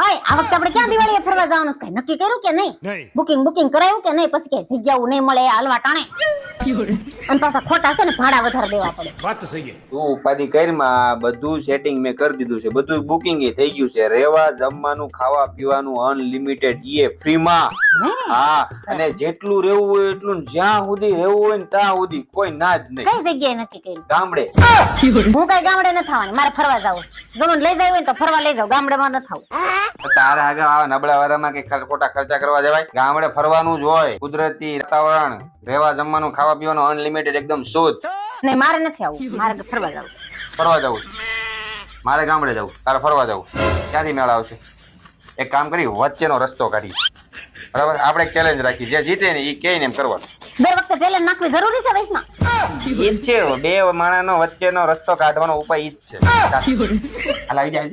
ઓય આ વખતે આપણે ક્યાં દિવાળીએ ફરવા જવાનું છે? કઈ નક્કી કર્યું કે નહીં? બુકિંગ કરાયું કે નહીં? પછી કે જગ્યાઓ નહીં મળે હાલવા ટાણે અને પાછા ખોટા છે ને ભાડા વધારે દેવા પડે. વાત તો સહી તું ઉપાધિ કરીમાં બધું સેટિંગ મેં કરી દીધું છે, બધું બુકિંગ થઈ ગયું છે. રહેવા જમવાનું ખાવા પીવાનું અનલિમિટેડ એ ફ્રીમાં. હા, અને જેટલું રહેવું હોય એટલું, જ્યાં સુધી રહેવું હોય ને ત્યાં સુધી, કોઈ ના જ નહીં. કઈ જગ્યાએ નક્કી કર્યું? ગામડે. હું કઈ ગામડે ન થવાની, મારે ફરવા જવું છે. જો મને લઈ જાય હોય તો ફરવા લઈ જાવ, ગામડેમાં ન થવું. તારે આગળ આવા નબળા વારામાં કે ખોટા ખર્ચા કરવા જવાય? ગામડે ફરવાનું જ હોય, કુદરતી વાતાવરણ, રહેવા જમવાનું ખાવા પીવાનું અનલિમિટેડ એકદમ શુદ્ધ. નહીં, મારે નથી આવું, મારે ફરવા જવું. ફરવા જવું મારે, ગામડે જવું, તારે ફરવા જવું. ક્યાંથી મેળ આવશે? એક કામ કરી, વચ્ચેનો રસ્તો કાઢી. બરાબર, આપણે એક ચેલેન્જ રાખી, જે જીતે ને એ કે ને એમ કરવાનું. દર વખતે ચેલેન્જ નાખવી જરૂરી છે વૈષ્ણવ? ઈ જ છે, બે માણસનો વચ્ચેનો રસ્તો કાઢવાનો ઉપાય ઈ જ છે. હાલ આવી જાય.